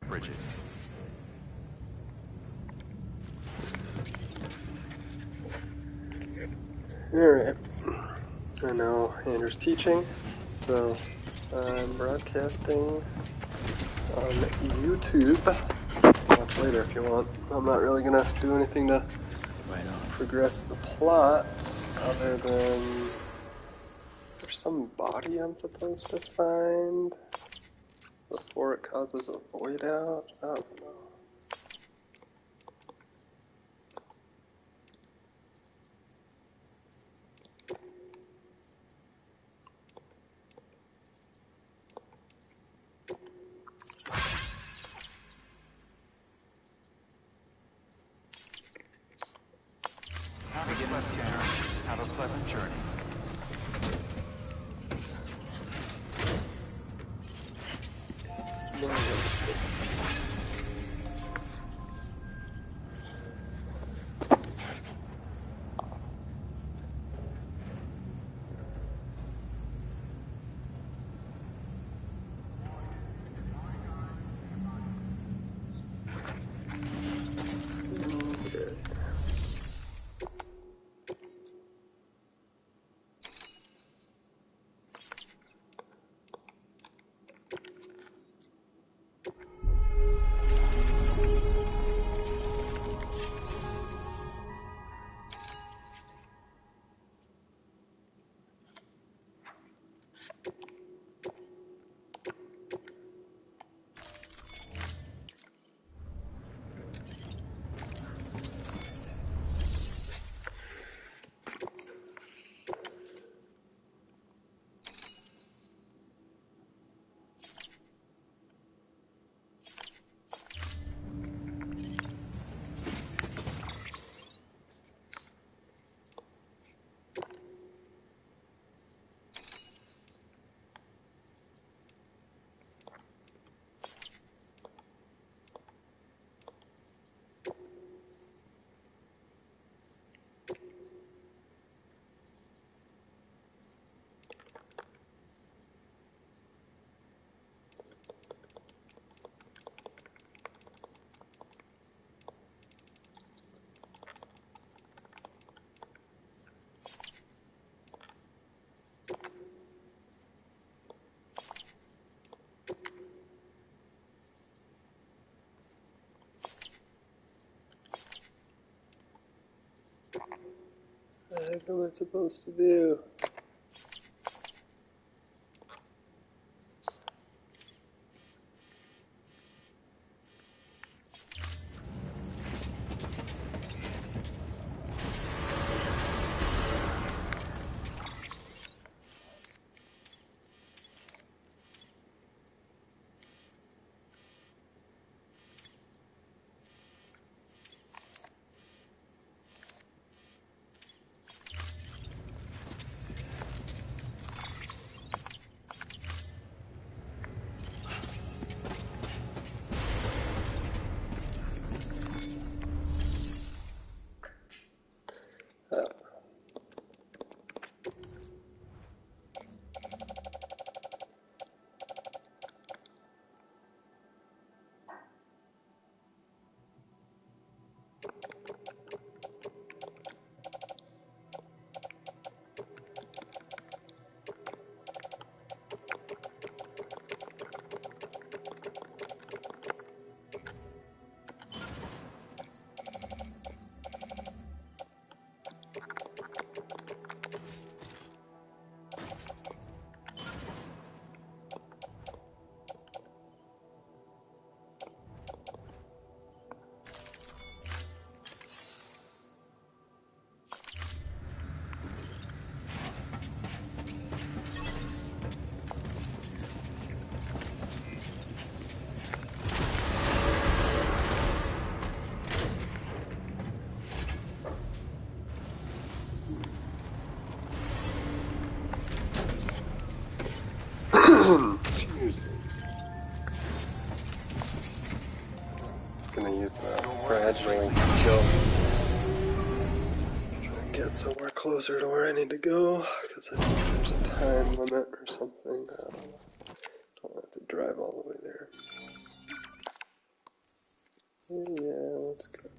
bridges. Alright, I know Andrew's teaching, so I'm broadcasting on YouTube. Watch later if you want. I'm not really gonna do anything to progress the plot, other than there's some body I'm supposed to find before it causes a void out. I don't know. Have a pleasant journey. What the heck am I supposed to do? Gonna use the fragile kill. Get somewhere closer to where I need to go, because I think there's a time limit or something. I don't know. Don't have to drive all the way there. Yeah, let's go.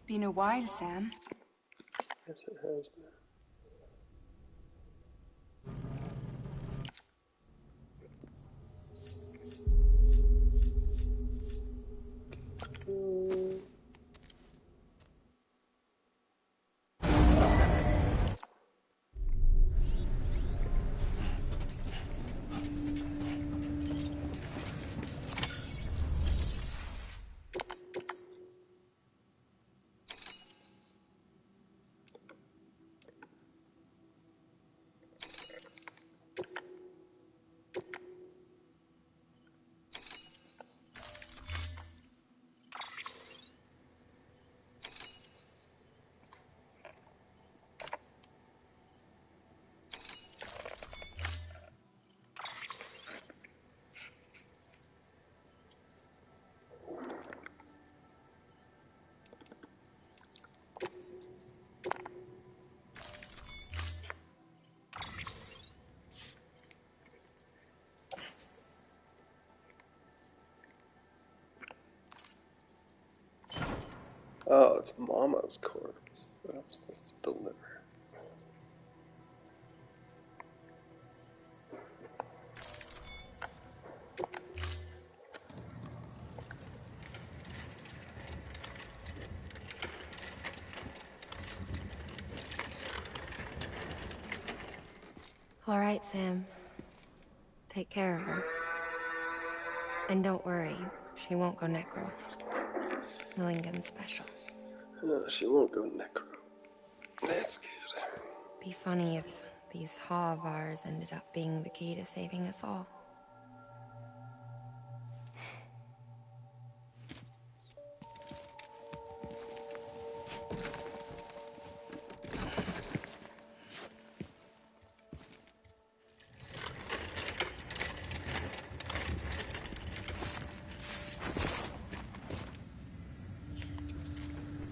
Been a while, Sam. Yes, it has been. Oh, it's Mama's corpse that I'm supposed to deliver. All right, Sam. Take care of her. And don't worry, she won't go necro. Millington's special. She won't go necro. That's good. Be funny if these Ha of ours ended up being the key to saving us all.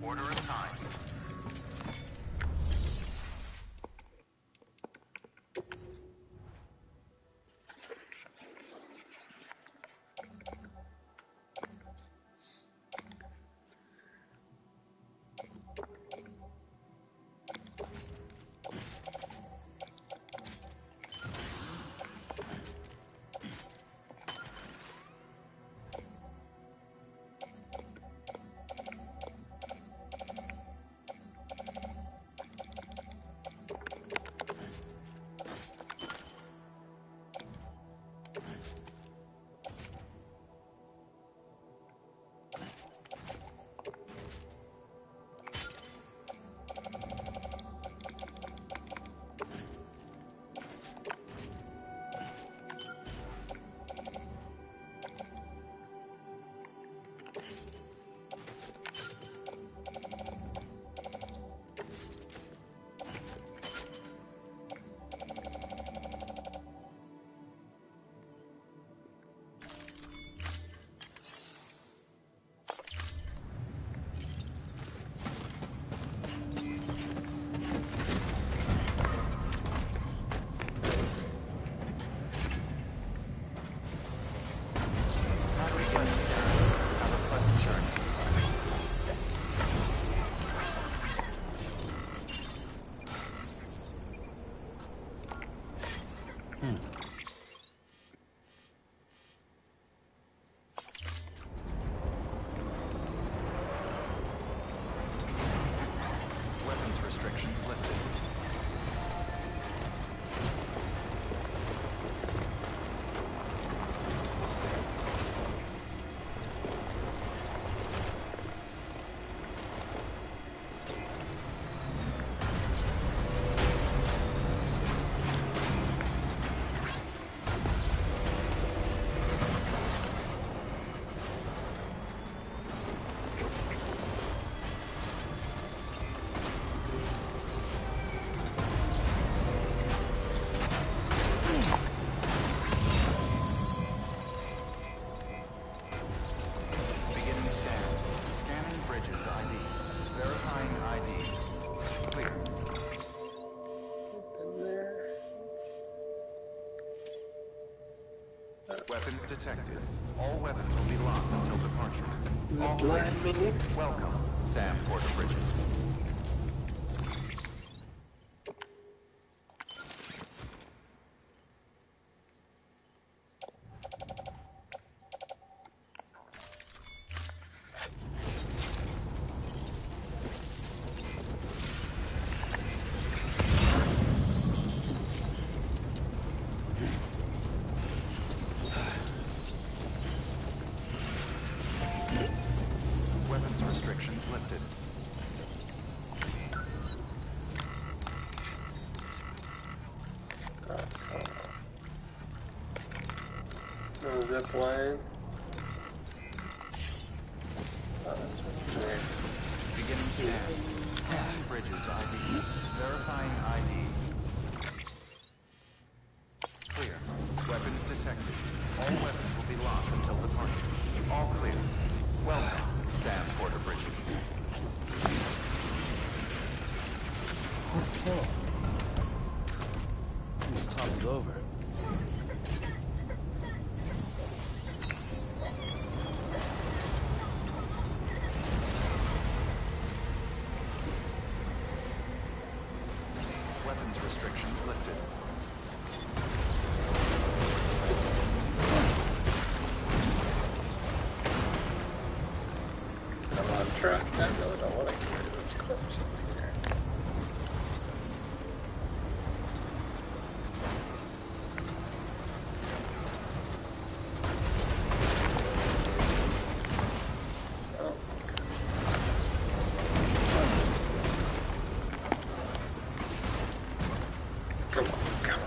Order assigned. Weapons restrictions lifted. Weapons detected. All weapons will be locked until departure. Zip line me. Welcome, Sam Porter Bridges. Weapons restrictions lifted. No zip line. Beginning scan. Scanning Bridges ID. Verifying ID. Clear. Weapons detected. All weapons will be locked until departure. All clear. Welcome, Sam Porter Bridges. Oh. He's toppled over. Weapons restrictions lifted. I'm on track. I really don't want to get rid of this corpse in here. Oh, come on, come on.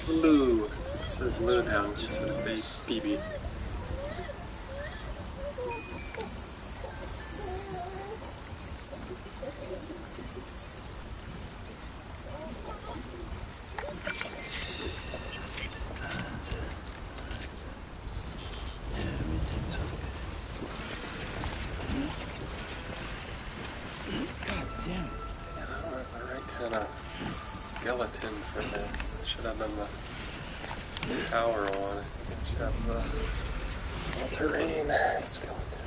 Blue. It says blue now instead of Paybeeee. Everything's okay. God damn it. I don't have the right kind of skeleton for this. I should have done the tower one. I just have the all-terrain skeleton.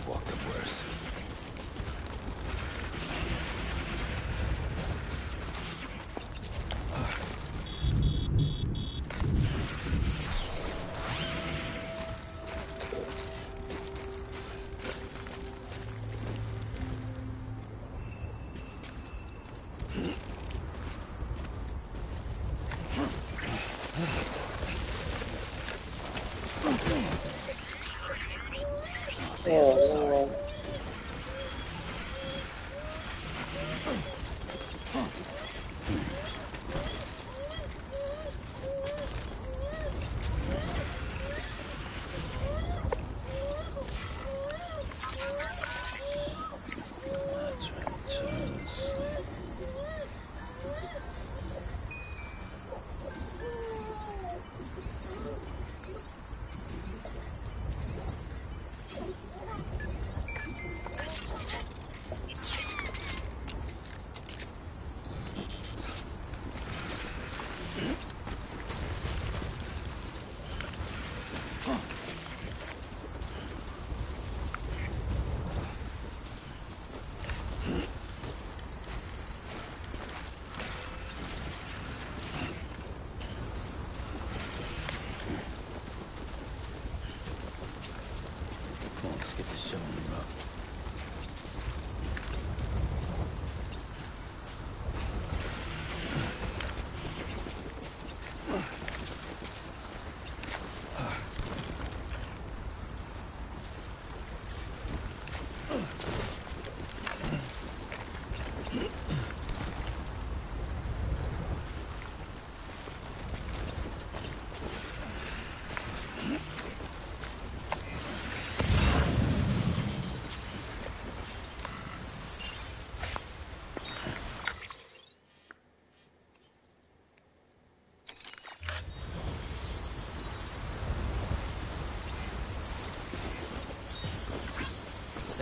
Walked up worse. Oh, no. That's right. Just come on, let's get this show on the road.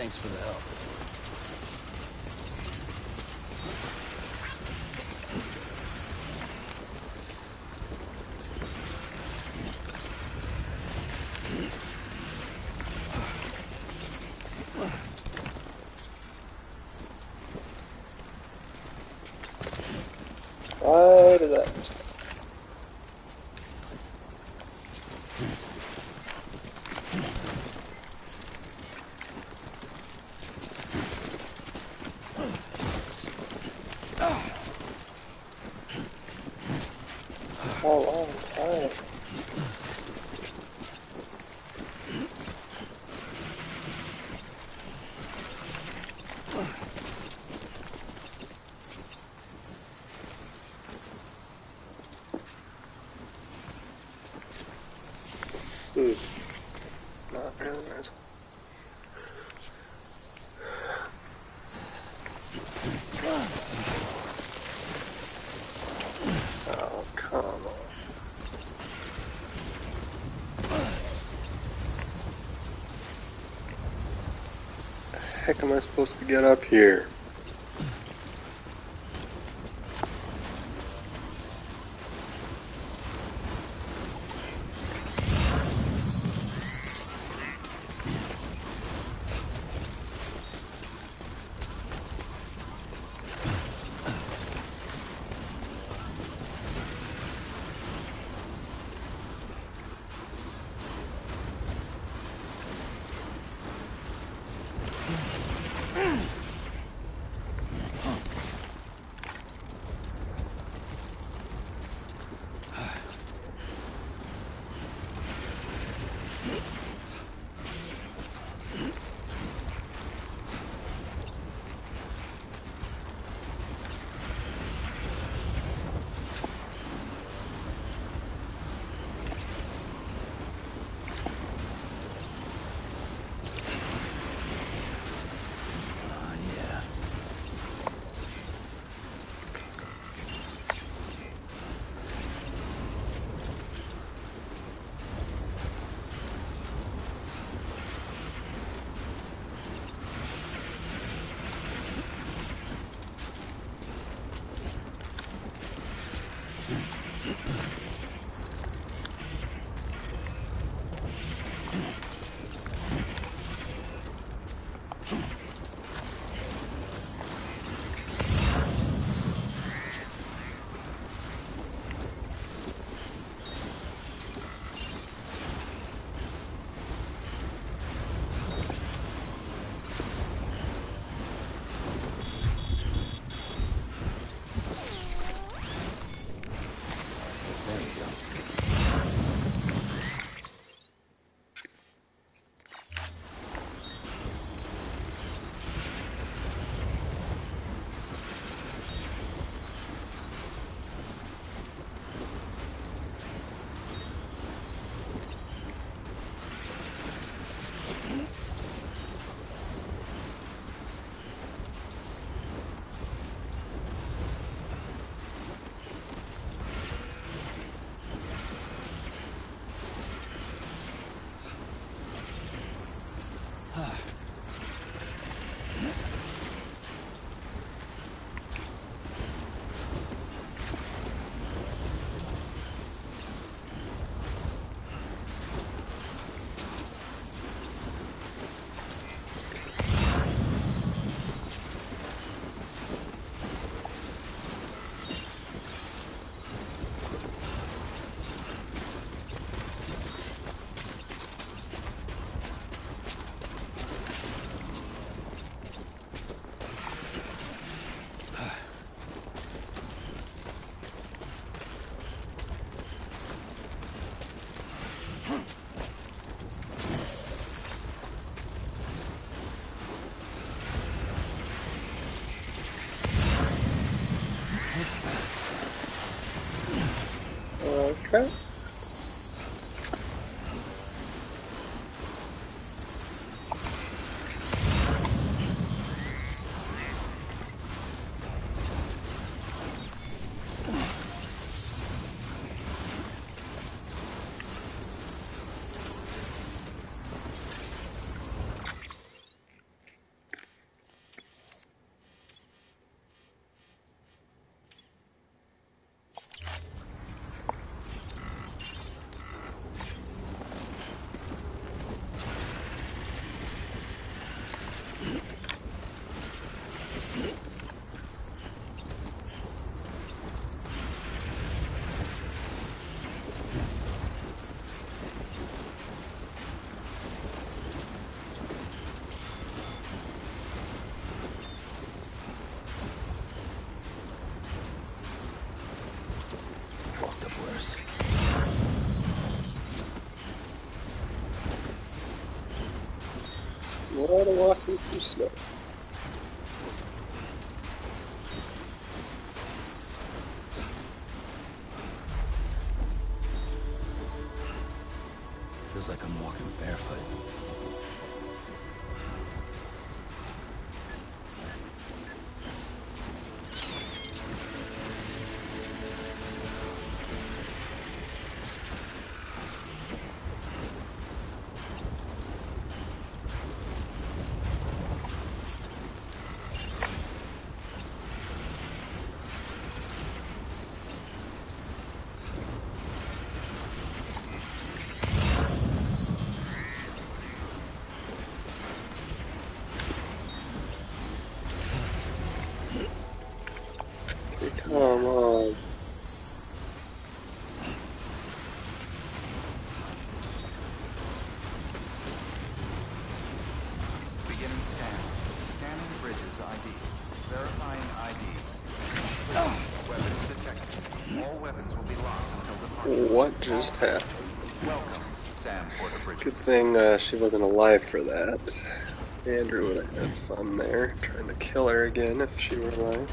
Thanks for the help. Why did that? A long time. Not really nice. Oh, come on. The heck am I supposed to get up here? Okay. lot of walking through snow. Feels like I'm walking barefoot. Come on. Beginning scan. Scanning bridges ID. Verifying ID. Weapons detected. All weapons will be locked until departure. What just happened? Welcome, Sam Porter Bridges. Good thing she wasn't alive for that. Andrew would have had fun there, trying to kill her again if she were alive.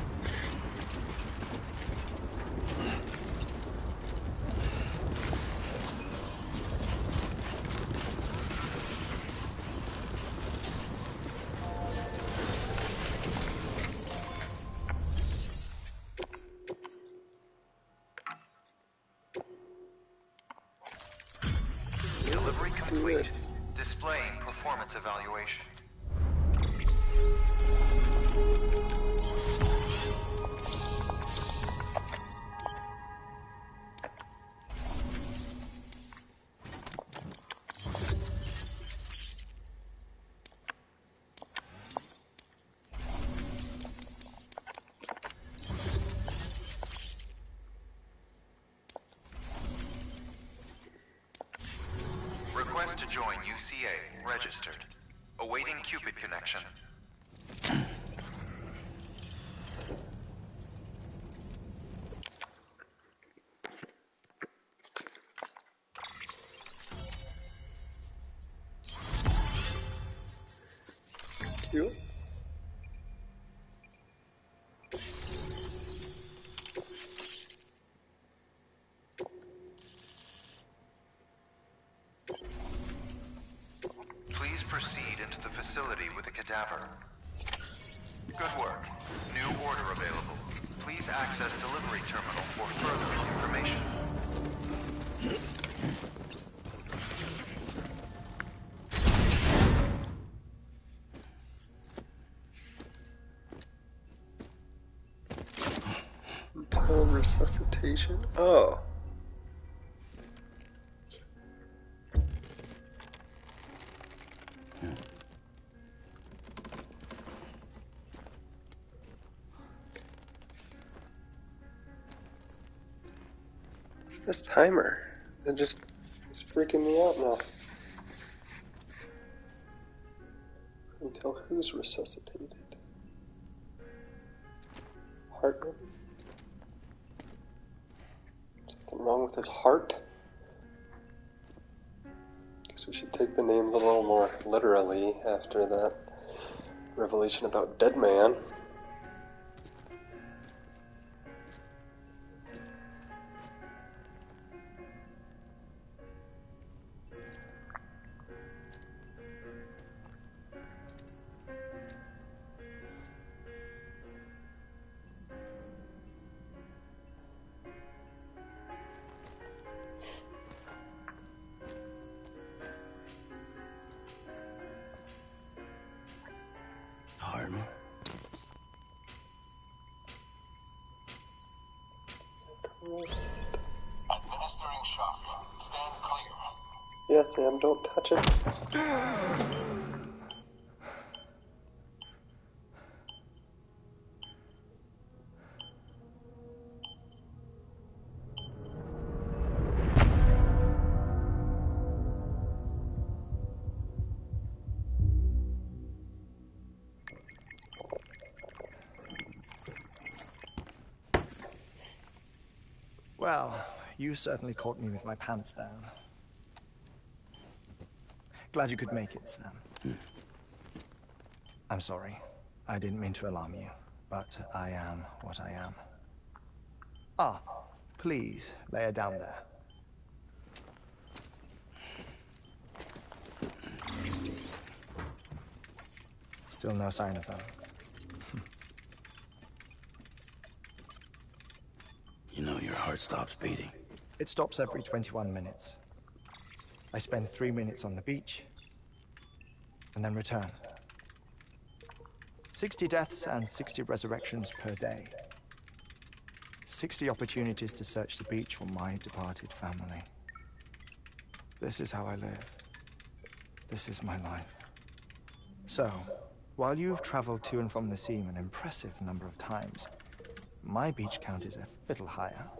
Delivery complete. Displaying performance evaluation. Request to join UCA. Registered. Awaiting Cupid connection. Cute. Please proceed into the facility with the cadaver. Good work. New order available. Please access delivery terminal for further information. Until resuscitation. Oh. What's this timer? It's freaking me out now. Until who's resuscitated? Heart rhythm? Something wrong with his heart? Guess we should take the names a little more literally after that revelation about Dead Man. Harden. Administering shock. Stand clear. Yeah, Sam, don't touch it. Well, you certainly caught me with my pants down. Glad you could make it, Sam. I'm sorry. I didn't mean to alarm you, but I am what I am. Ah, please lay her down there. Still no sign of them. You know your heart stops beating. It stops every 21 minutes. I spend 3 minutes on the beach, and then return. 60 deaths and 60 resurrections per day. 60 opportunities to search the beach for my departed family. This is how I live. This is my life. So, while you've traveled to and from the sea an impressive number of times, my beach count is a little higher.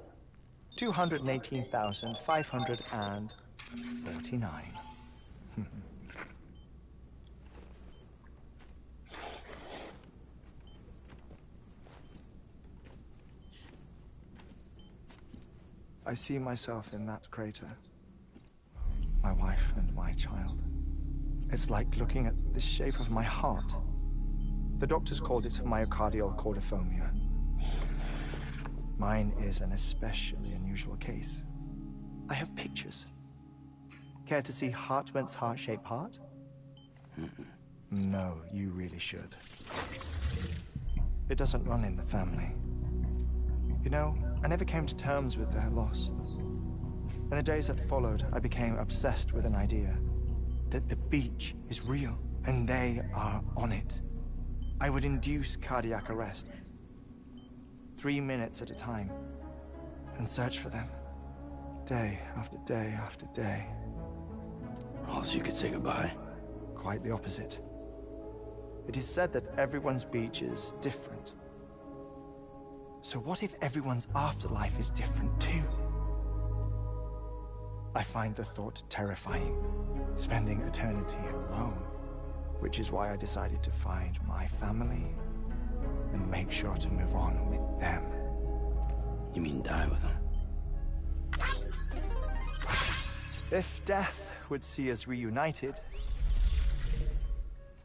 218,549. I see myself in that crater. My wife and my child. It's like looking at the shape of my heart. The doctors called it myocardial cordiformia. Mine is an especially unusual case. I have pictures. Care to see Hartman's heart-shaped heart? No, you really should. It doesn't run in the family. You know, I never came to terms with their loss. In the days that followed, I became obsessed with an idea that the beach is real, and they are on it. I would induce cardiac arrest, 3 minutes at a time, and search for them, day after day after day. Also, you could say goodbye. Quite the opposite. It is said that everyone's beach is different. So what if everyone's afterlife is different too? I find the thought terrifying, spending eternity alone, which is why I decided to find my family and make sure to move on with them. You mean die with them? If death would see us reunited,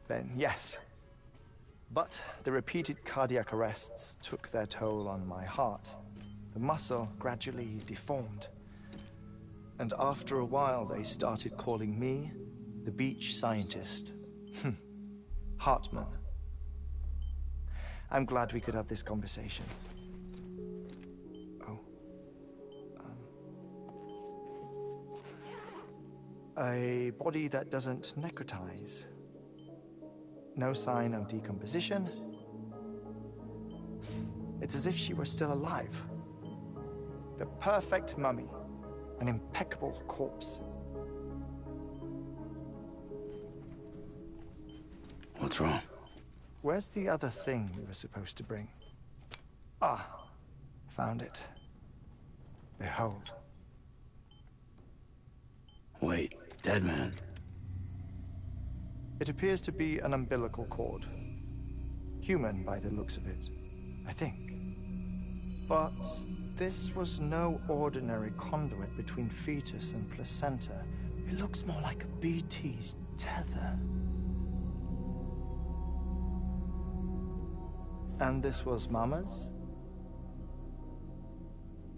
then yes. But the repeated cardiac arrests took their toll on my heart. The muscle gradually deformed. And after a while, they started calling me the beach scientist. Hartman. I'm glad we could have this conversation. Oh. A body that doesn't necrotize. No sign of decomposition. It's as if she were still alive. The perfect mummy. An impeccable corpse. What's wrong? Where's the other thing we were supposed to bring? Ah, found it. Behold. Wait, dead man. It appears to be an umbilical cord. Human by the looks of it, I think. But this was no ordinary conduit between fetus and placenta. It looks more like a BT's tether. And this was Mama's?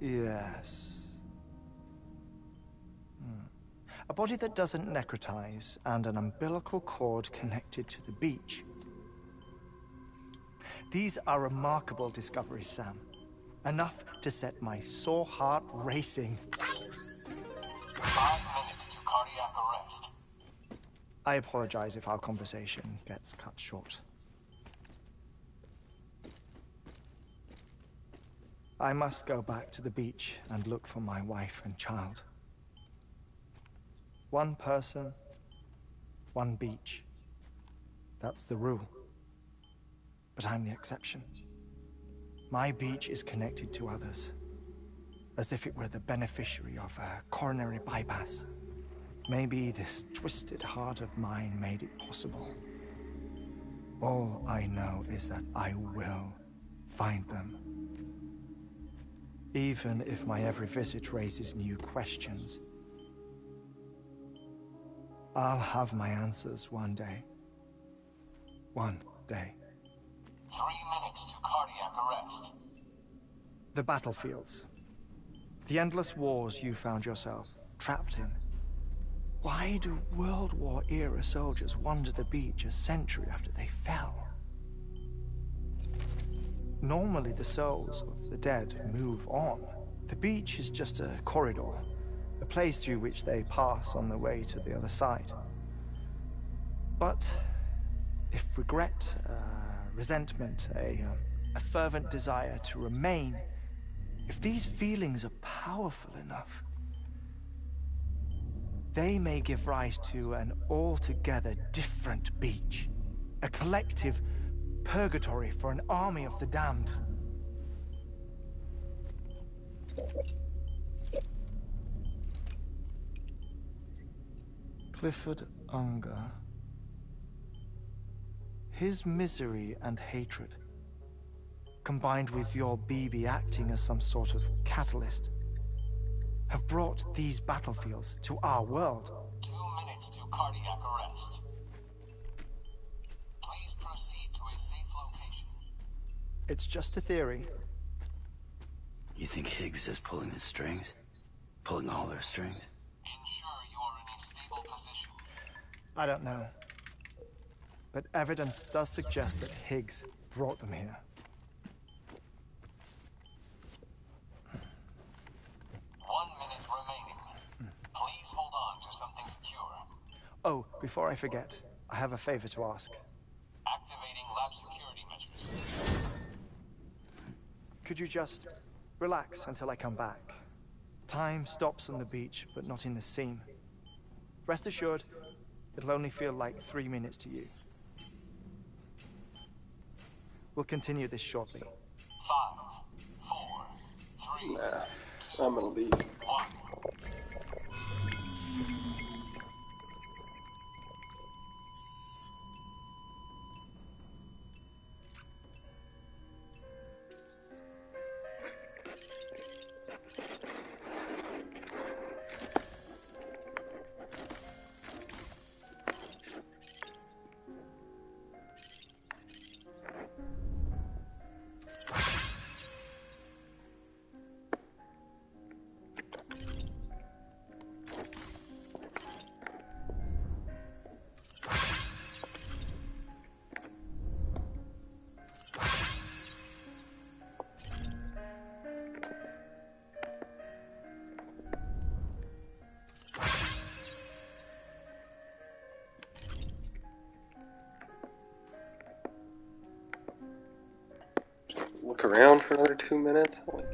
Yes. A body that doesn't necrotize and an umbilical cord connected to the beach. These are remarkable discoveries, Sam. Enough to set my sore heart racing. 5 minutes to cardiac arrest. I apologize if our conversation gets cut short. I must go back to the beach and look for my wife and child. One person, one beach. That's the rule. But I'm the exception. My beach is connected to others, as if it were the beneficiary of a coronary bypass. Maybe this twisted heart of mine made it possible. All I know is that I will find them. Even if my every visit raises new questions, I'll have my answers one day. One day. 3 minutes to cardiac arrest. The battlefields. The endless wars you found yourself trapped in. Why do World War-era soldiers wander the beach a century after they fell? Normally the souls of the dead move on. The beach is just a corridor, a place through which they pass on the way to the other side. But if regret, resentment, a fervent desire to remain, if these feelings are powerful enough, they may give rise to an altogether different beach, a collective purgatory for an army of the damned. Clifford Unger. His misery and hatred, combined with your Paybeeee acting as some sort of catalyst, have brought these battlefields to our world. 2 minutes to cardiac arrest. Please proceed to a safe location. It's just a theory. You think Higgs is pulling his strings? Pulling all their strings? Ensure you are in a stable position. I don't know. But evidence does suggest that Higgs brought them here. 1 minute remaining. Please hold on to something secure. Oh, before I forget, I have a favor to ask. Activating lab security measures. Could you just relax until I come back? Time stops on the beach, but not in the scene. Rest assured, it'll only feel like 3 minutes to you. We'll continue this shortly. 5, 4, 3, Nah, I'm gonna leave. 1. Look around for another 2 minutes. Holy cow.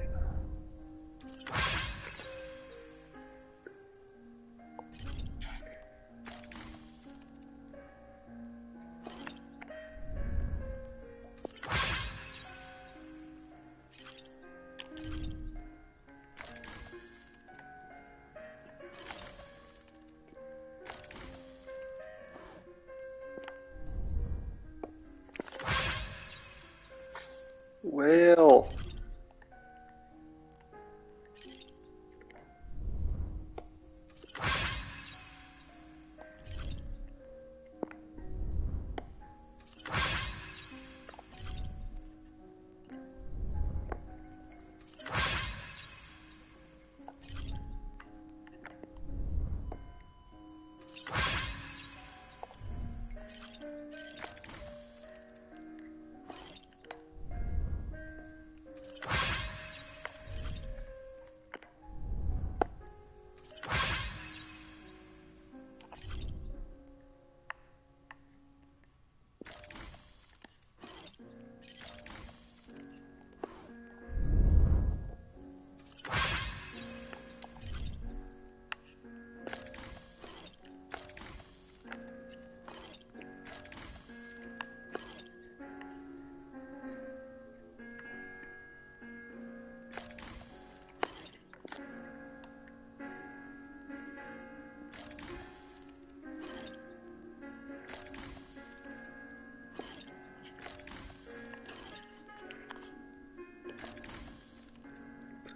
Well,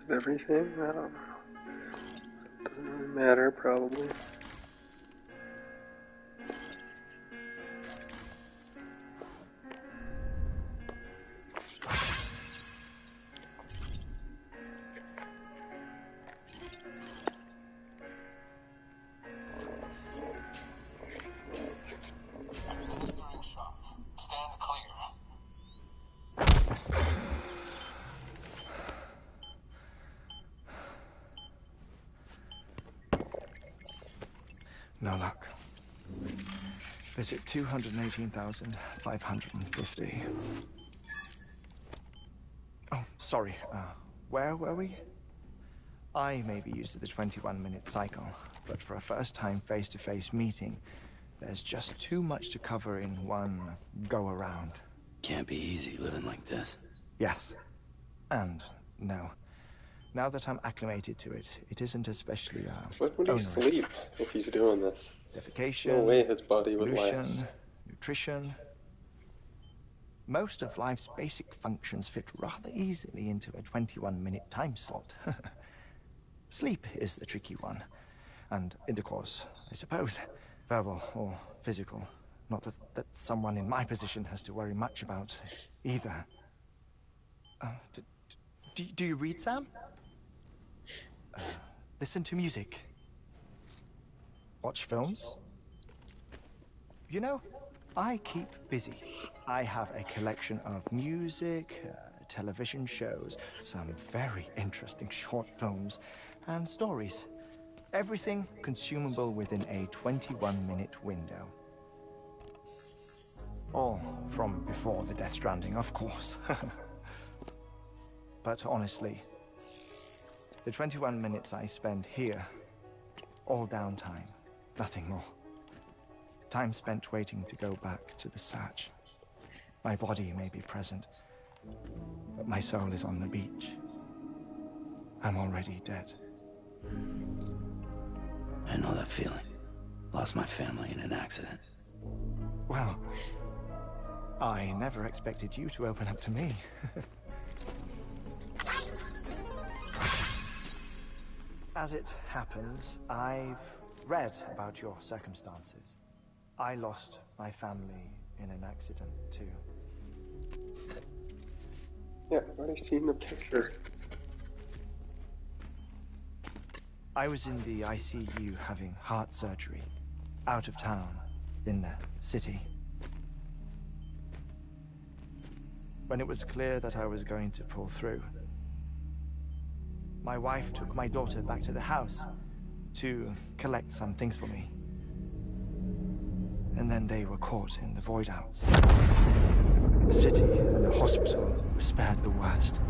everything? I don't know. Doesn't really matter, probably. No luck. Visit 218,550. Oh, sorry. Where were we? I may be used to the 21-minute cycle, but for a first-time face-to-face meeting, there's just too much to cover in one go-around. Can't be easy living like this. Yes. And no. Now that I'm acclimated to it, it isn't especially, When would he onerous. sleep if he's doing this? Defecation, No way his body would pollution, last. nutrition. Most of life's basic functions fit rather easily into a 21-minute time slot. Sleep is the tricky one. And intercourse, I suppose. Verbal or physical. Not that someone in my position has to worry much about either. Do you read, Sam? Listen to music. Watch films. You know, I keep busy. I have a collection of music, television shows, some very interesting short films, and stories. Everything consumable within a 21-minute window. All from before the Death Stranding, of course. But honestly, the 21 minutes I spend here, all downtime, nothing more. Time spent waiting to go back to the search. My body may be present, but my soul is on the beach. I'm already dead. I know that feeling. Lost my family in an accident. Well, I never expected you to open up to me. As it happens, I've read about your circumstances. I lost my family in an accident, too. Yeah, I've already seen the picture. I was in the ICU having heart surgery, out of town, in the city. When it was clear that I was going to pull through, my wife took my daughter back to the house to collect some things for me. And then they were caught in the void-outs. The city and the hospital were spared the worst,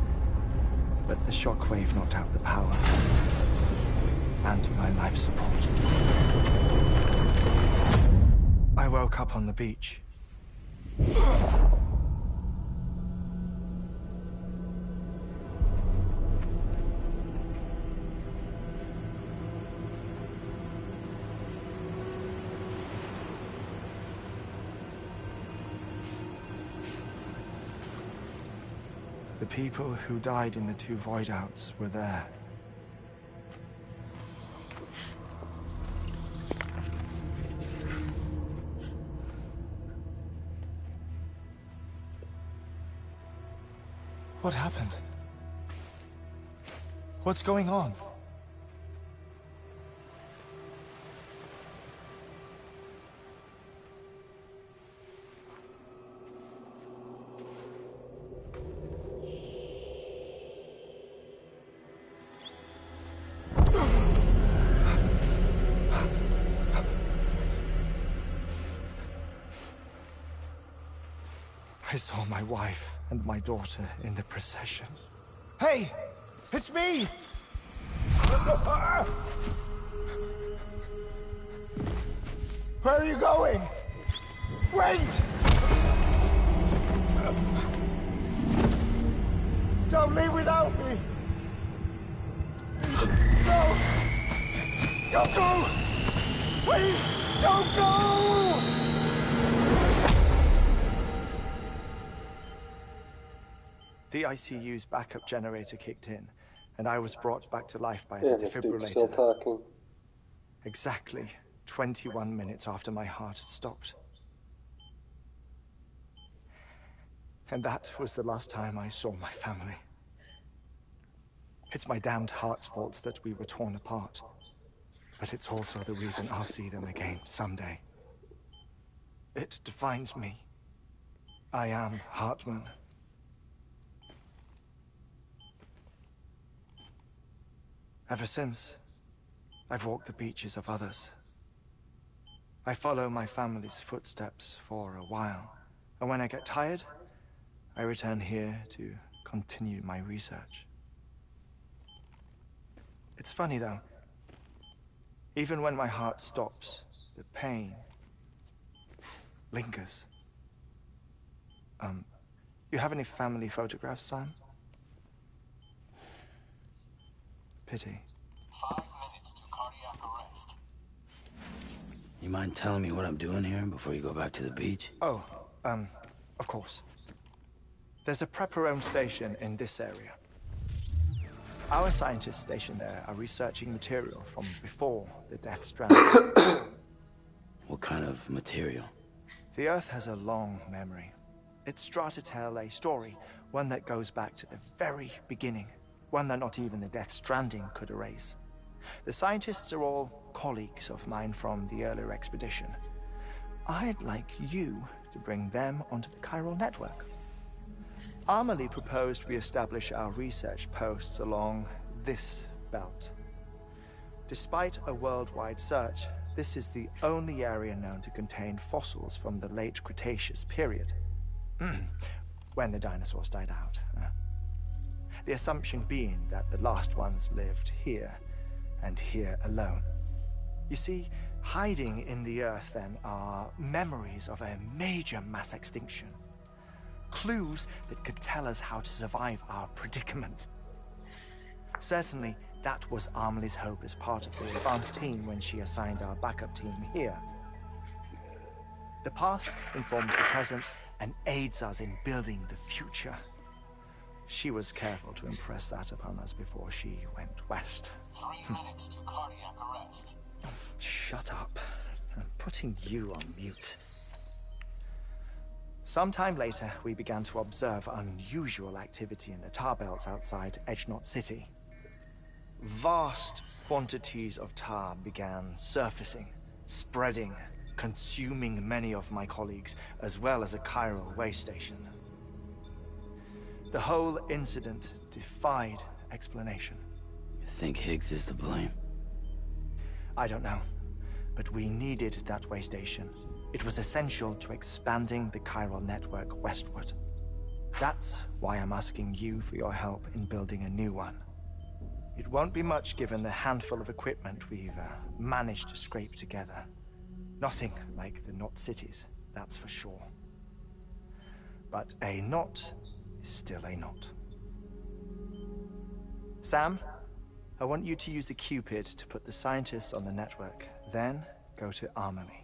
but the shockwave knocked out the power and my life support. I woke up on the beach. The people who died in the two void-outs were there. What happened? What's going on? I saw my wife and my daughter in the procession. Hey! It's me! Where are you going? Wait! Don't leave without me! No! Don't go! Please, don't go! The ICU's backup generator kicked in, and I was brought back to life by the Yeah, this dude's still defibrillator. talking. Exactly 21 minutes after my heart had stopped. And that was the last time I saw my family. It's my damned heart's fault that we were torn apart. But it's also the reason I'll see them again someday. It defines me. I am Hartman. Ever since, I've walked the beaches of others, I follow my family's footsteps for a while, and when I get tired, I return here to continue my research. It's funny though, even when my heart stops, the pain lingers. You have any family photographs, Sam? Pity. 5 minutes to cardiac arrest. You mind telling me what I'm doing here before you go back to the beach? Oh, of course. There's a Prepperone station in this area. Our scientists stationed there are researching material from before the Death Strand. What kind of material? The Earth has a long memory. It's trying to tell a story, one that goes back to the very beginning, one that not even the Death Stranding could erase. The scientists are all colleagues of mine from the earlier expedition. I'd like you to bring them onto the chiral network. Amelie proposed we establish our research posts along this belt. Despite a worldwide search, this is the only area known to contain fossils from the late Cretaceous period, when the dinosaurs died out. The assumption being that the last ones lived here, and here alone. You see, hiding in the Earth then are memories of a major mass extinction. Clues that could tell us how to survive our predicament. Certainly, that was Amelie's hope as part of the advanced team when she assigned our backup team here. The past informs the present and aids us in building the future. She was careful to impress that upon us before she went west. 3 minutes to cardiac arrest. Shut up. I'm putting you on mute. Sometime later, we began to observe unusual activity in the tar belts outside Edgenot City. Vast quantities of tar began surfacing, spreading, consuming many of my colleagues, as well as a chiral way station. The whole incident defied explanation. You think Higgs is to blame? I don't know, but we needed that way station. It was essential to expanding the chiral network westward. That's why I'm asking you for your help in building a new one. It won't be much given the handful of equipment we've managed to scrape together. Nothing like the knot cities, that's for sure. But a knot is still a knot. Sam, I want you to use the Cupid to put the scientists on the network, then go to Amelie.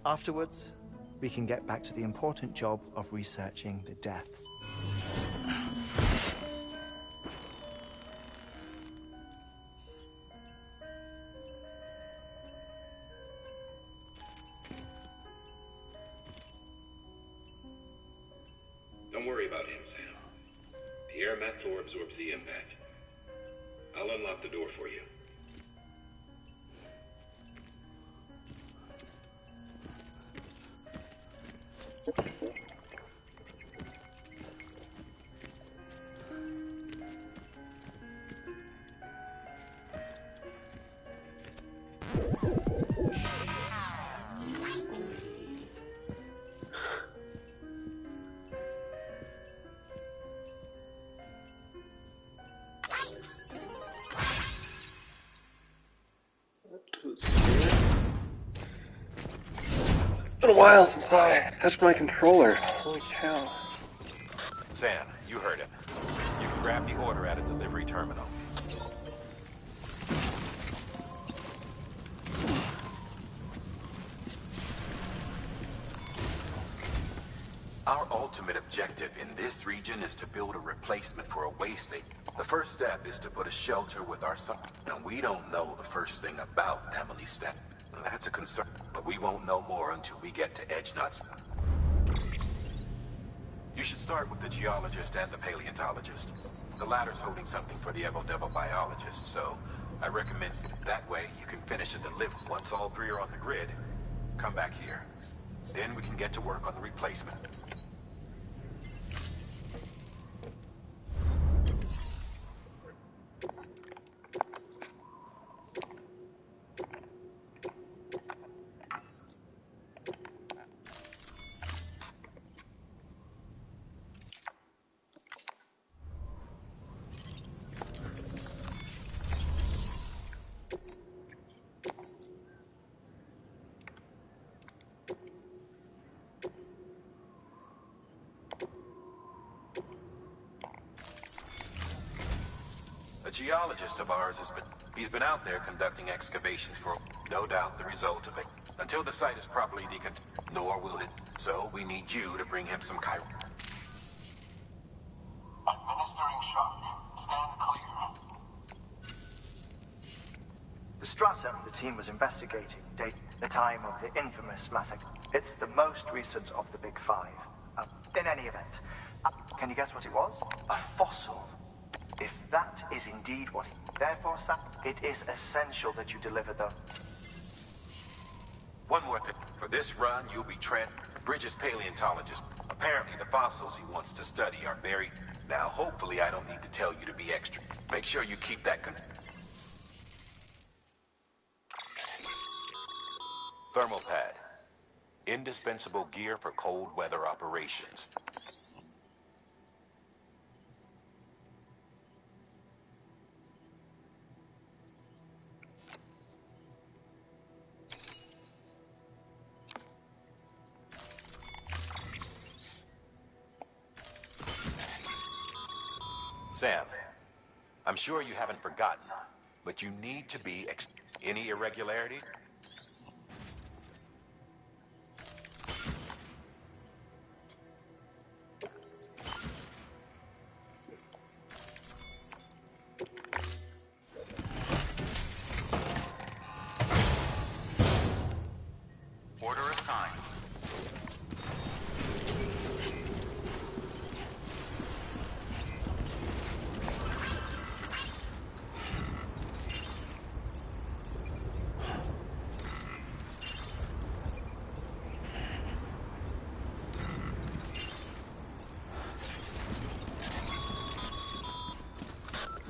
Afterwards, we can get back to the important job of researching the deaths. Don't worry about him, Sam. The air mat floor absorbs the impact. I'll unlock the door for you. It's been a while since I touched my controller. Holy cow. Sam, you heard him. You can grab the order at a delivery terminal. Our ultimate objective in this region is to build a replacement for a way station. The first step is to put a shelter with our son. Now, we don't know the first thing about Amelie's step. That's a concern, but we won't know more until we get to Edgenot. You should start with the geologist and the paleontologist. The latter's holding something for the Evo-Devo biologist, so I recommend that way you can finish a delivery. Once all three are on the grid, come back here. Then we can get to work on the replacement. geologist of ours he's been out there conducting excavations for no doubt the result of it. Until the site is properly decontaminated, nor will it. So we need you to bring him some chiro. Administering shock. Stand clear. The stratum the team was investigating dates the time of the infamous massacre. It's the most recent of the Big Five. In any event, can you guess what it was? A fossil. If that is indeed what therefore, Sam, it is essential that you deliver the... One more thing. For this run, you'll be Bridges paleontologist. Apparently, the fossils he wants to study are buried. Now, hopefully, I don't need to tell you to be extra. Make sure you keep that thermal pad. Indispensable gear for cold weather operations. Sam, I'm sure you haven't forgotten, but you need to be any irregularity? Order assigned.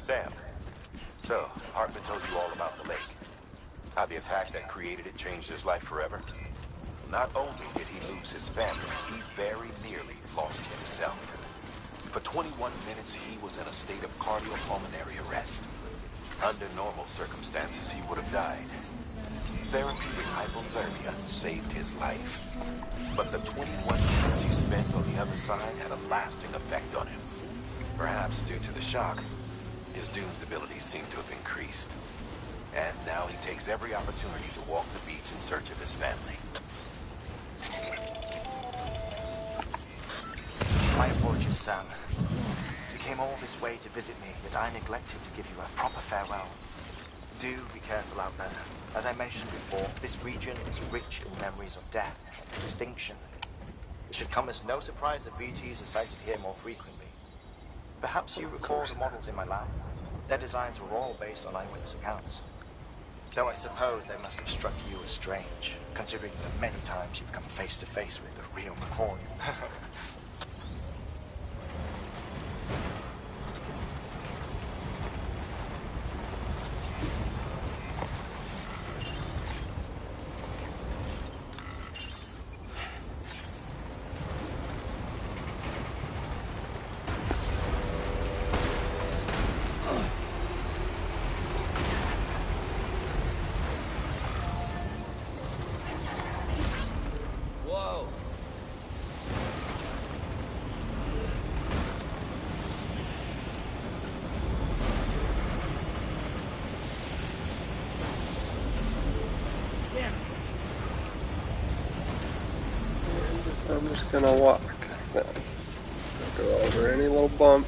Sam, so Hartman told you all about the lake. How the attack that created it changed his life forever. Not only did he lose his family, he very nearly lost himself. For 21 minutes, he was in a state of cardiopulmonary arrest. Under normal circumstances, he would have died. Therapeutic hypothermia saved his life. But the 21 minutes he spent on the other side had a lasting effect on him. Perhaps due to the shock, his Doom's abilities seem to have increased. And now he takes every opportunity to walk the beach in search of his family. My apologies, Sam. You came all this way to visit me, yet I neglected to give you a proper farewell. Do be careful out there. As I mentioned before, this region is rich in memories of death and extinction. It should come as no surprise that BTs are sighted here more frequently. Perhaps you recall the models in my lab. Their designs were all based on eyewitness accounts. Though I suppose they must have struck you as strange, considering the many times you've come face to face with the real McCoy. I'm just gonna walk then. Go over any little bump.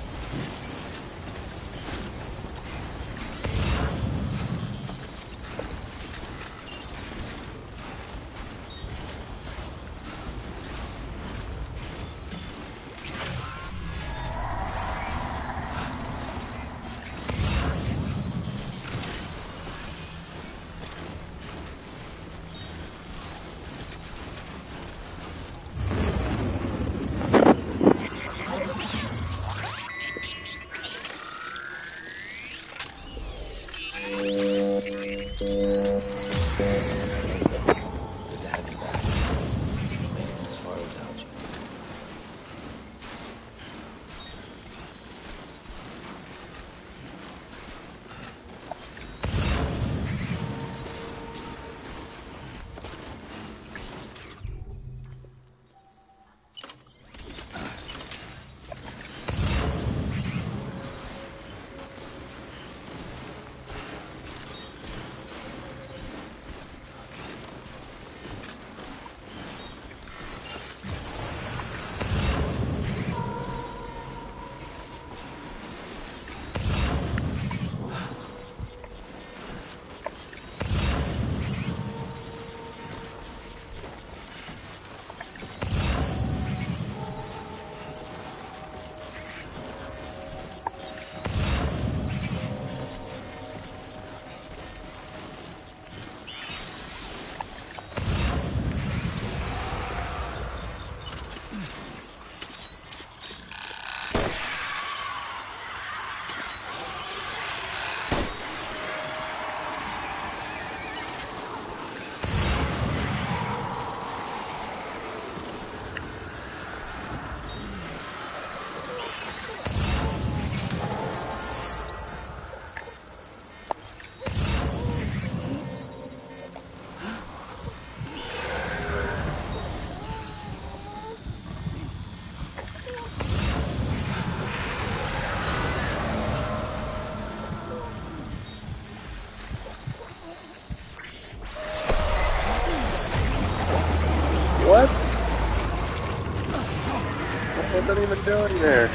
even doing there?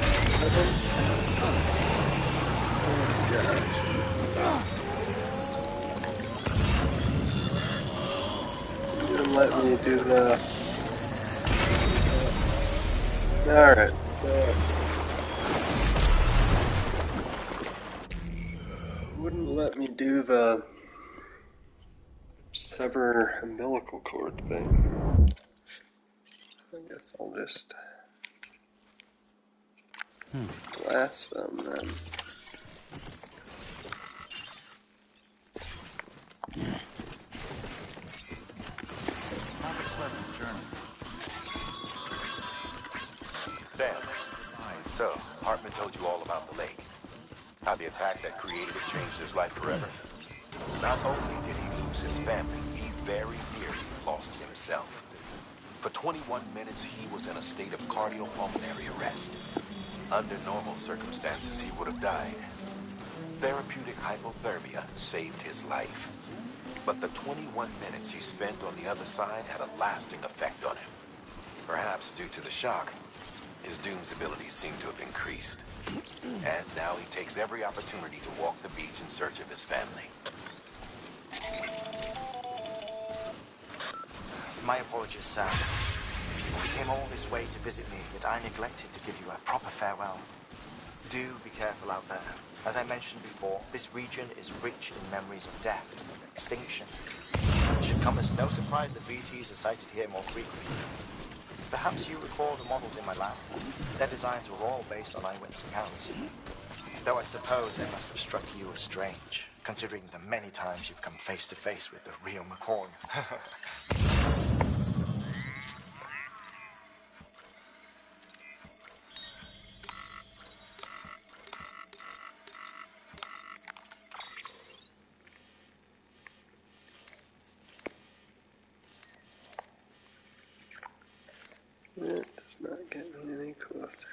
You didn't let me do the... Alright. Wouldn't let me do the sever umbilical cord thing. I guess I'll just blast them then. Have a pleasant journey. Sam, so Hartman told you all about the lake. How the attack that created it changed his life forever. Not only did he lose his family, he very nearly lost himself. For 21 minutes, he was in a state of cardiopulmonary arrest. Under normal circumstances, he would have died. Therapeutic hypothermia saved his life. But the 21 minutes he spent on the other side had a lasting effect on him. Perhaps due to the shock, his Doom's abilities seem to have increased. And now he takes every opportunity to walk the beach in search of his family. My apologies, Sam. You came all this way to visit me, yet I neglected to give you a proper farewell. Do be careful out there. As I mentioned before, this region is rich in memories of death and extinction. It should come as no surprise that VTs are sighted here more frequently. Perhaps you recall the models in my lab. Their designs were all based on eyewitness accounts. Though I suppose they must have struck you as strange, considering the many times you've come face to face with the real McCorn. It does not get me any closer.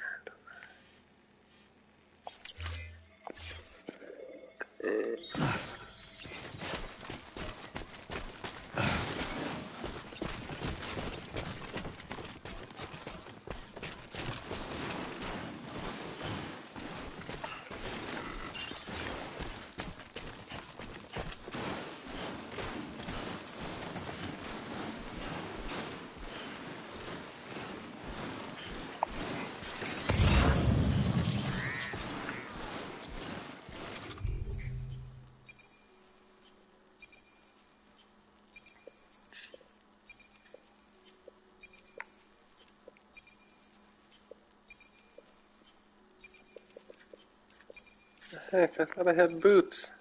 Heck, I thought I had boots.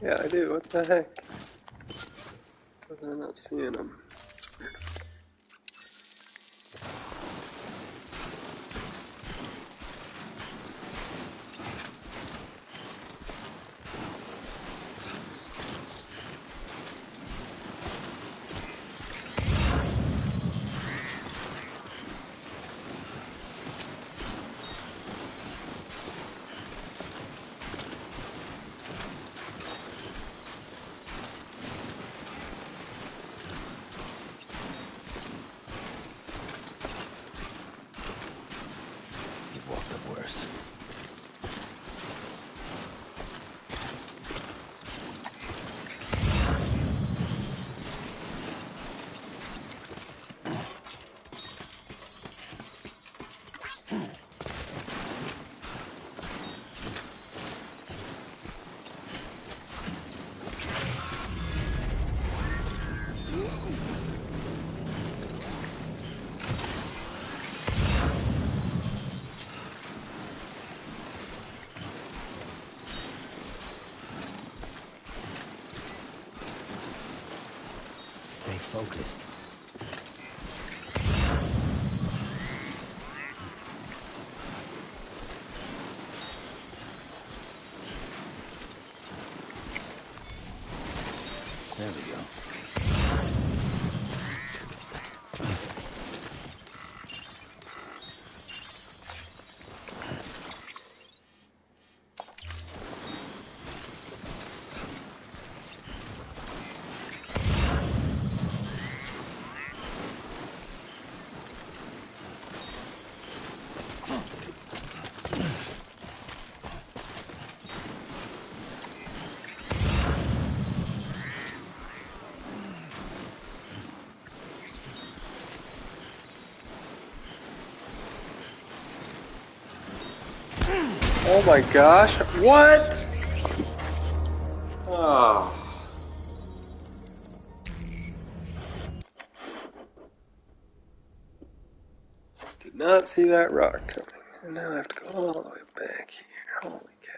Yeah, I do. What the heck? But I'm not seeing them. It's weird. You've walked up worse. Stay focused. There we go. Oh my gosh, what? Oh. Did not see that rock coming. And now I have to go all the way back here. Holy cow.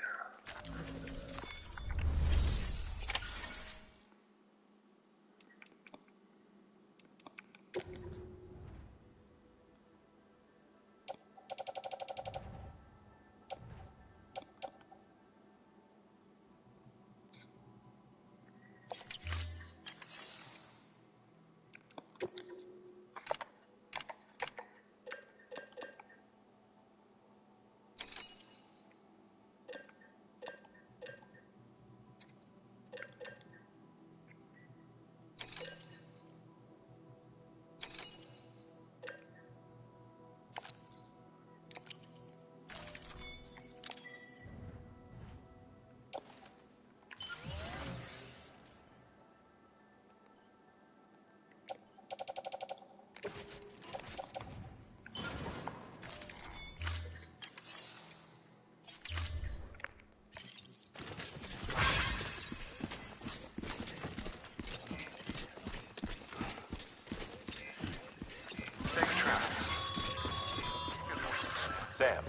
Sam,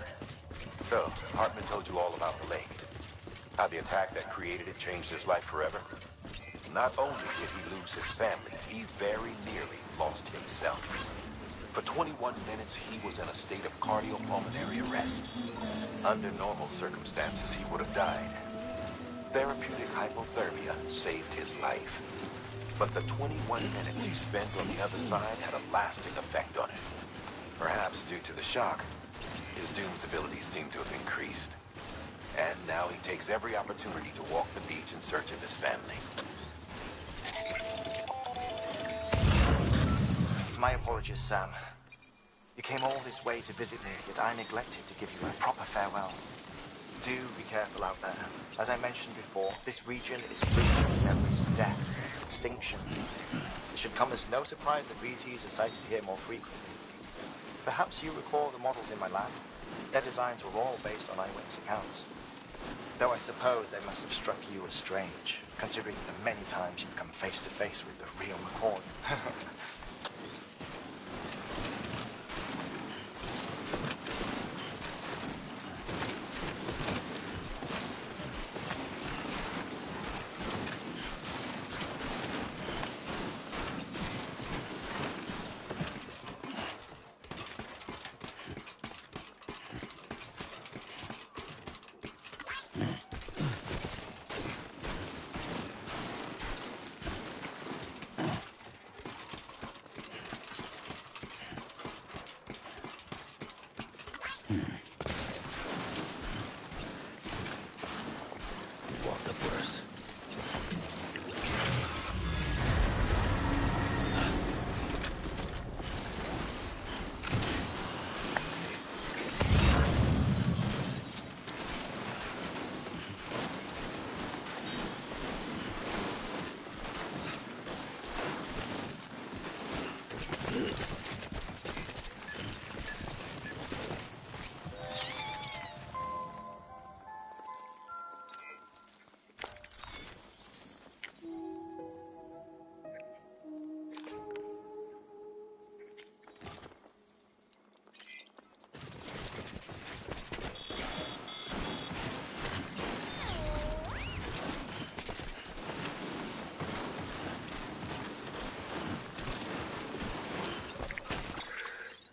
so Hartman told you all about the lake. How the attack that created it changed his life forever? Not only did he lose his family, he very nearly lost himself. For 21 minutes, he was in a state of cardiopulmonary arrest. Under normal circumstances, he would have died. Therapeutic hypothermia saved his life. But the 21 minutes he spent on the other side had a lasting effect on him. Perhaps due to the shock, his Doom's abilities seem to have increased. And now he takes every opportunity to walk the beach in search of his family. My apologies, Sam. You came all this way to visit me, yet I neglected to give you a proper farewell. Do be careful out there. As I mentioned before, this region is rich in memories of death, extinction. It should come as no surprise that BTs are sighted here more frequently. Perhaps you recall the models in my lab? Their designs were all based on eyewitness accounts. Though I suppose they must have struck you as strange, considering the many times you've come face to face with the real McCoy. Walked up worse.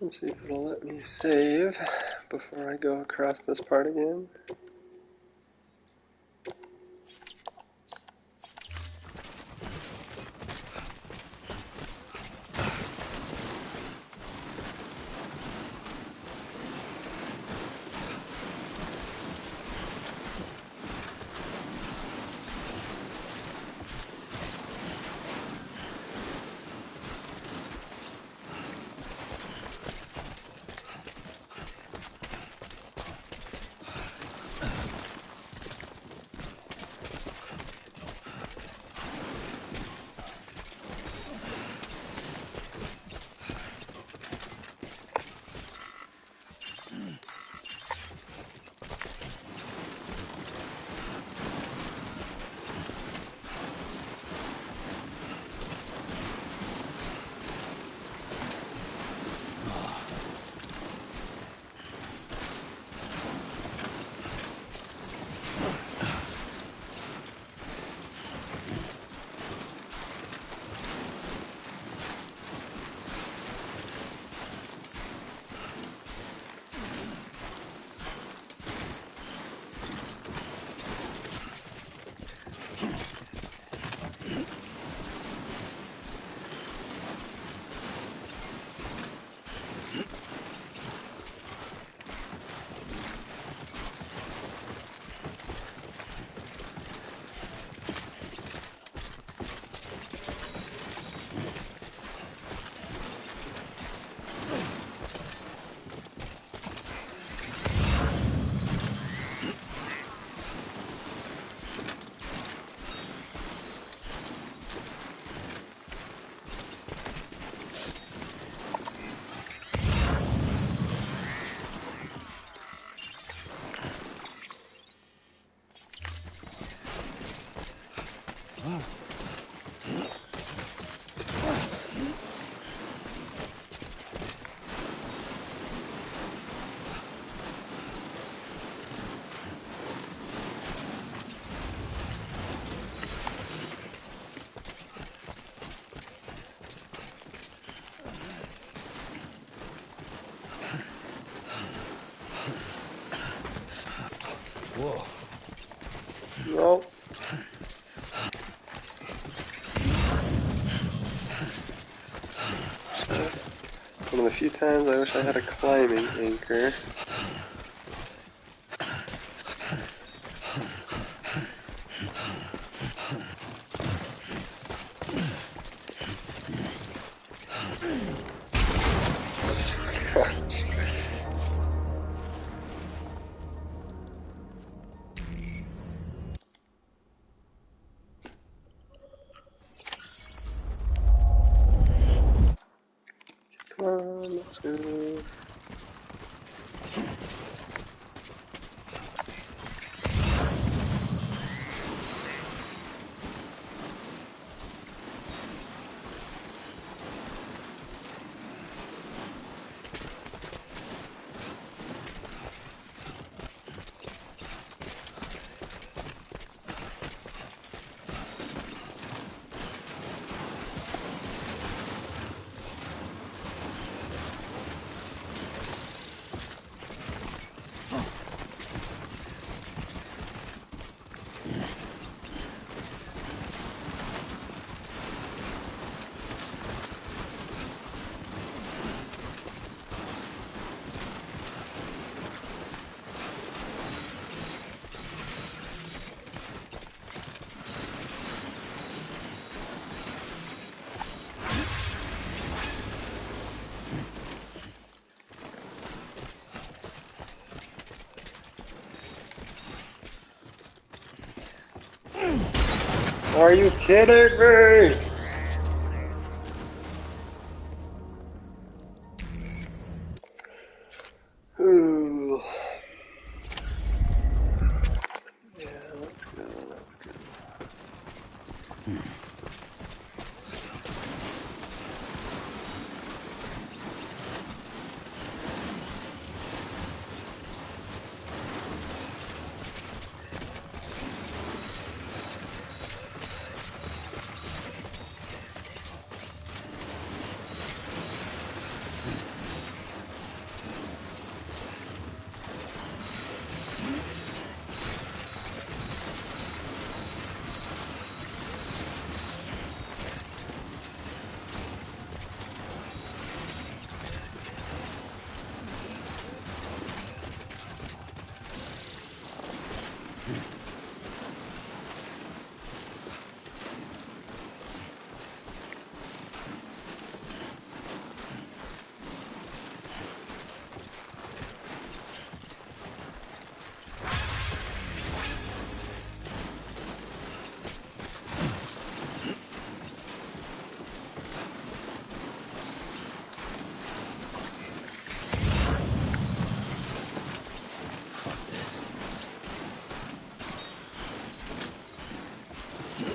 Let's see if it'll let me save before I go across this part again. Whoa. Well, one of the few times I wish I had a climbing anchor. Come on, let's go. Are you kidding me? Ooh. Yeah, let's go, let's go.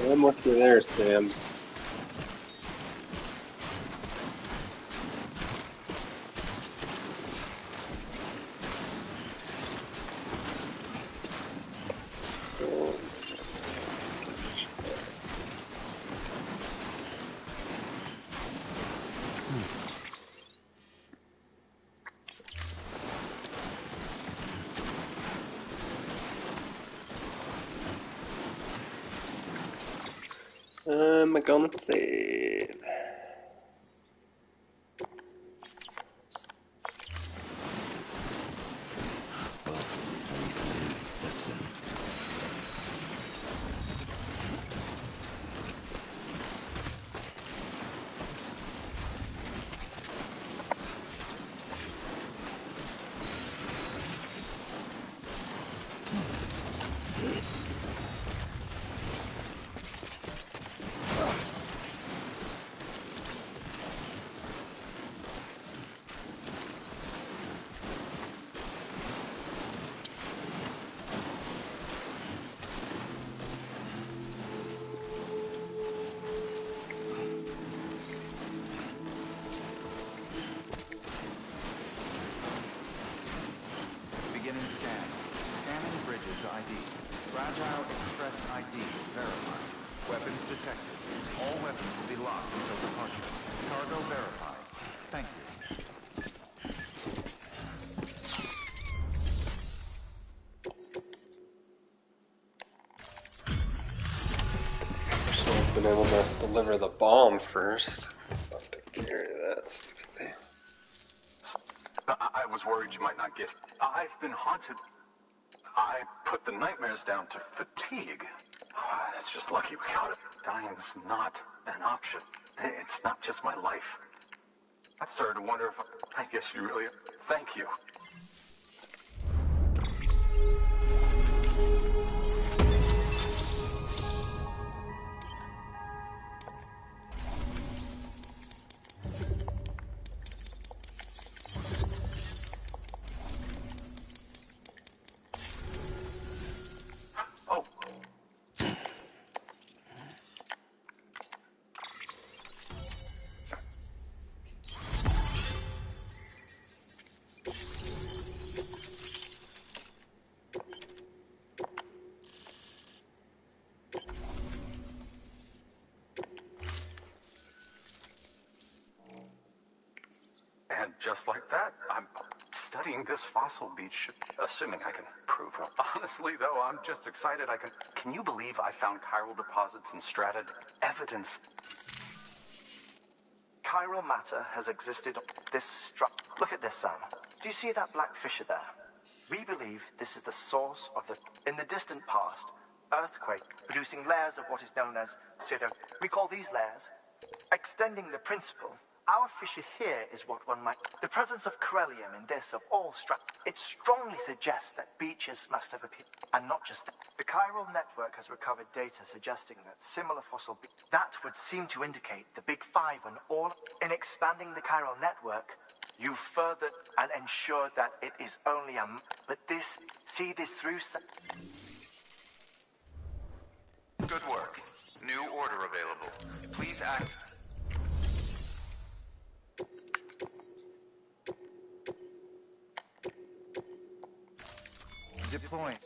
I'm with you there, Sam. I'm gonna save. Well, at least the enemy steps in. Beginning scan. Scanning bridges ID. Fragile Express ID verified. Weapons detected. All weapons will be locked until departure. Cargo verified. Thank you. been able to deliver the bomb first. So to carry that stupid thing. I was worried you might not get it. I've been haunted. I put the nightmares down to fatigue. It's just lucky we got it. Dying's not an option. It's not just my life. I started to wonder if I guess you really... Thank you. And just like that, I'm studying this fossil beach, assuming I can prove it. Honestly, though, I'm just excited I can... Can you believe I found chiral deposits in strata? Evidence. Chiral matter has existed on this Look at this, Sam. Do you see that black fissure there? We believe this is the source of the... In the distant past, earthquake producing layers of what is known as pseudo... We call these layers extending the principle. Our fissure here is what one might... The presence of corellium in this of all it strongly suggests that beaches must have appeared. And not just that. The chiral network has recovered data suggesting that similar fossil... That would seem to indicate the Big Five and all... In expanding the chiral network, you furthered and ensured that it is only a... But this... See this through... Good work. New order available. Please act... Deploying.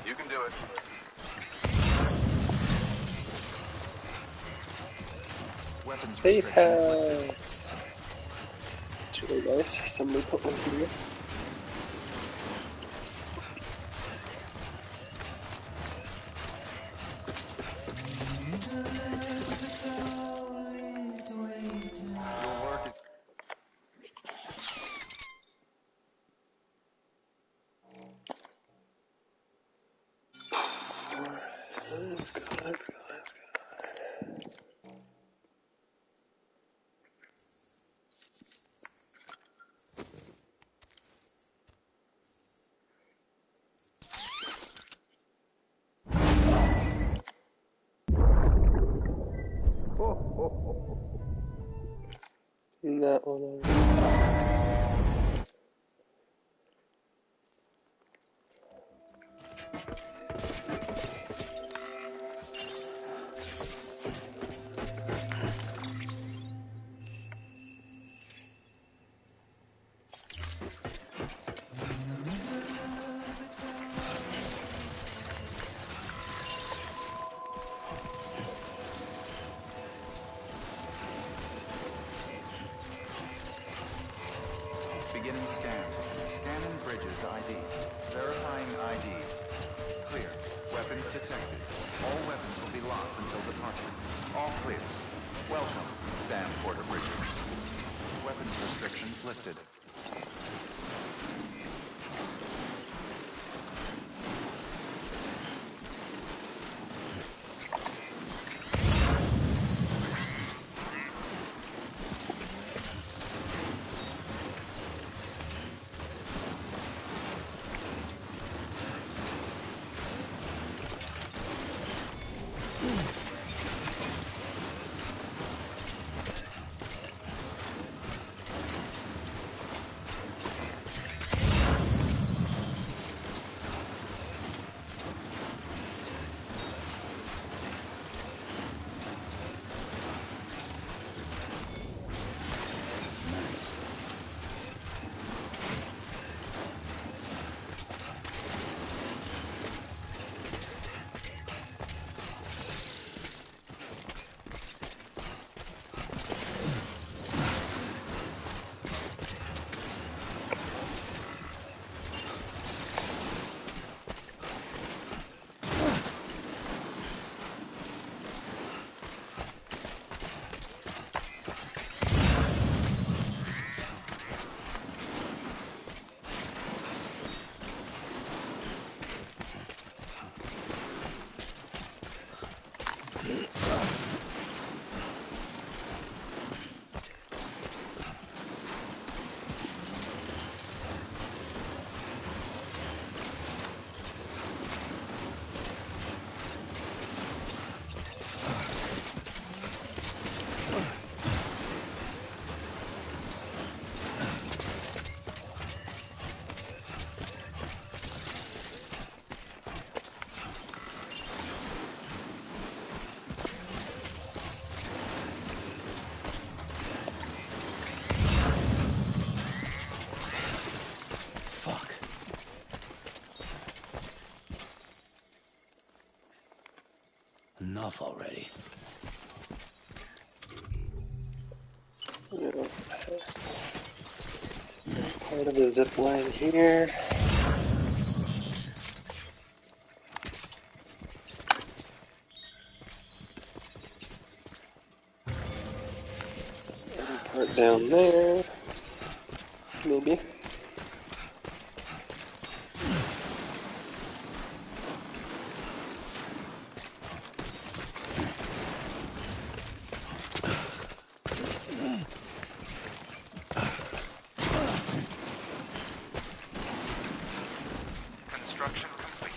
You can do it. Safe house. It's really nice. Somebody put one here. Let's go, let's go, let's go. Seen that one already. Beginning scan. Scanning bridges ID. Verifying ID. Clear. Weapons detected. All weapons will be locked until departure. All clear. Welcome, Sam Porter Bridges. Weapons restrictions lifted. off already. Yeah. Part of the zip line here. Other part down there. Maybe. Construction complete.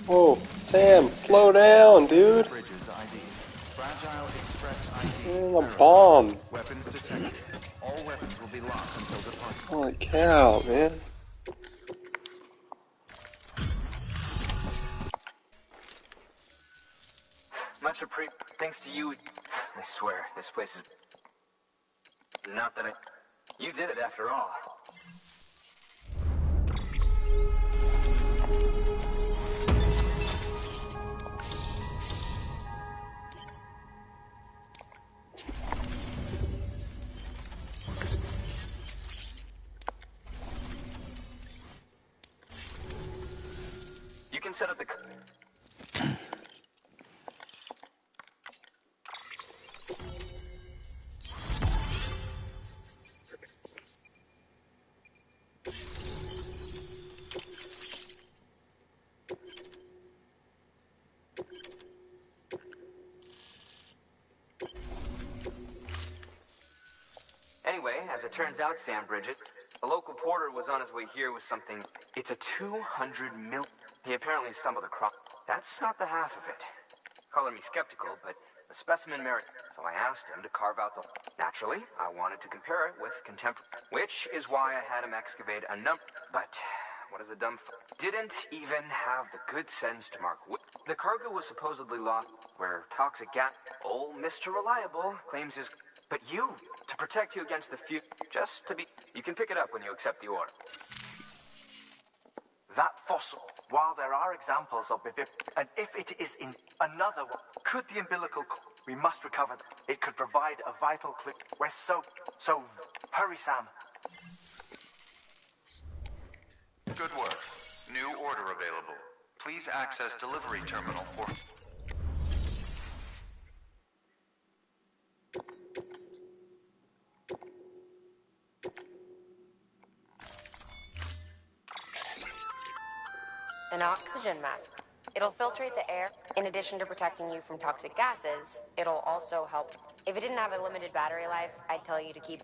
Whoa, Sam, slow down, dude. Bridges ID. Fragile Express ID. You're a bomb. Weapons detected. All weapons will be locked until departure. Holy cow, man. Thanks to you, I swear, this place is... Not that I... You did it after all. You can set up the... Anyway, as it turns out, Sam Bridget, a local porter was on his way here with something. It's a 200 mil... He apparently stumbled across... That's not the half of it. Color me skeptical, but the specimen merit... So I asked him to carve out the... Naturally, I wanted to compare it with contemporary... Which is why I had him excavate a number... But... What is a dumb didn't even have the good sense to mark... The cargo was supposedly lost where toxic gas... Old Mr. Reliable claims his... But you... To protect you against the few... Just to be... You can pick it up when you accept the order. That fossil, while there are examples of it, and if it is in another one, could the umbilical... We must recover them. It could provide a vital clue. We're so... Hurry, Sam. Good work. New order available. Please access delivery terminal for... An oxygen mask. It'll filtrate the air. In addition to protecting you from toxic gases, it'll also help. If it didn't have a limited battery life, I'd tell you to keep...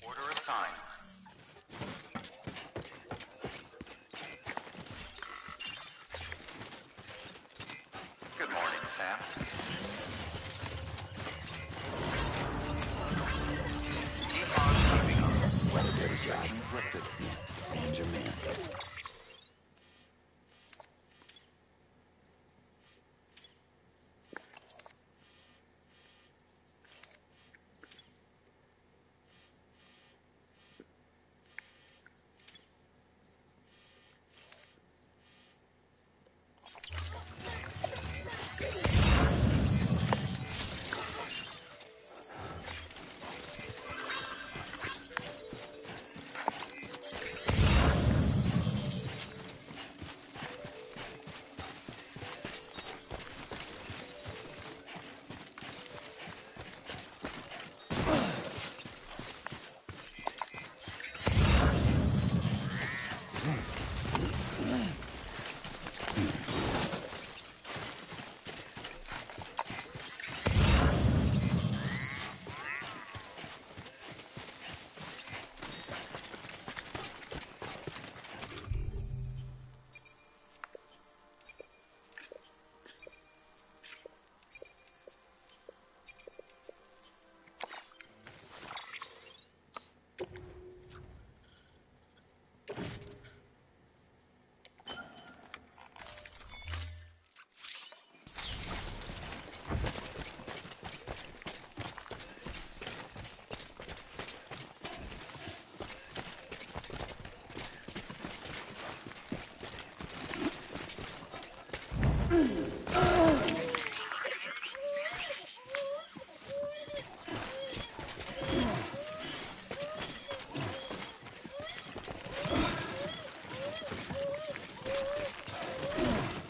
Order assigned. Good morning, Sam. Keep on keeping up. Weather restrictions lifted. Yeah, Sam's your man.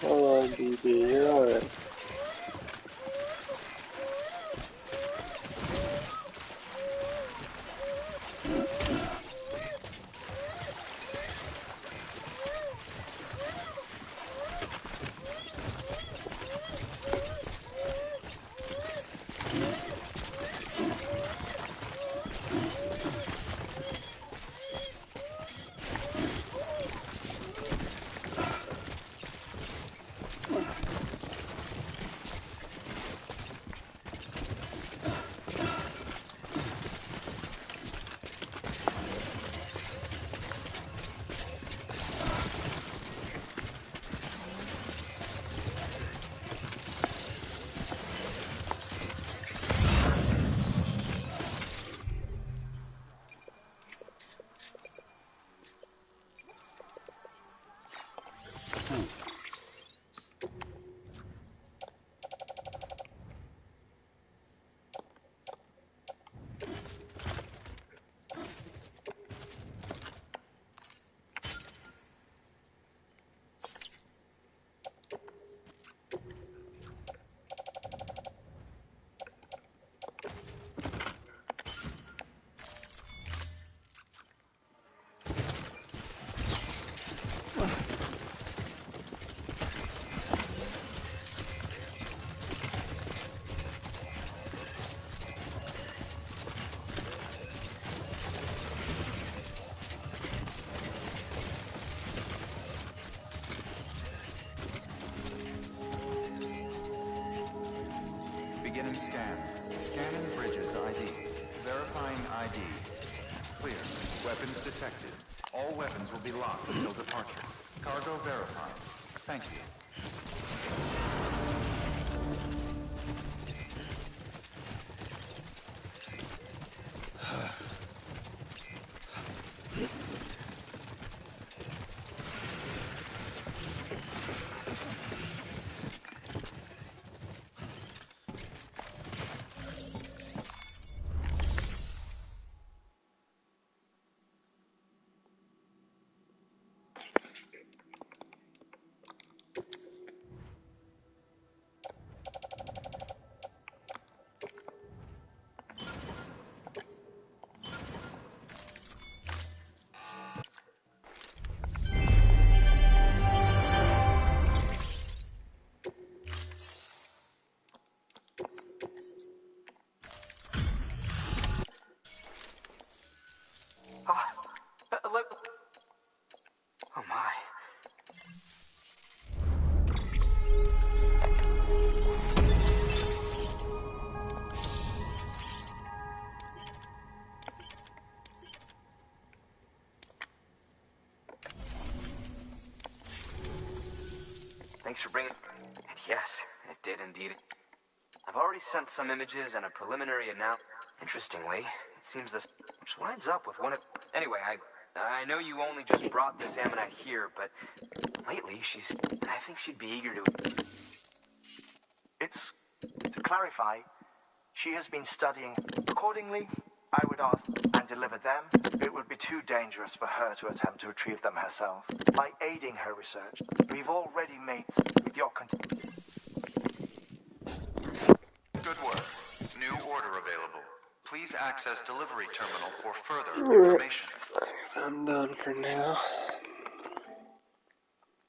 Hold on, BB, you're alright. Beginning scan. Scanning bridges ID. Verifying ID. Clear. Weapons detected. All weapons will be locked until departure. Cargo verified. Thank you. Thanks for bringing... And yes, it did indeed. I've already sent some images and a preliminary announcement. Interestingly, it seems this lines up with one of... Anyway, I know you only just brought this Ammonite here, but lately I think she'd be eager to... To clarify, she has been studying. Accordingly, I would ask and deliver them. It would be too dangerous for her to attempt to retrieve them herself. By aiding her research, we've already made with your Good work. New order available. Please access delivery terminal for further information. I'm done for now.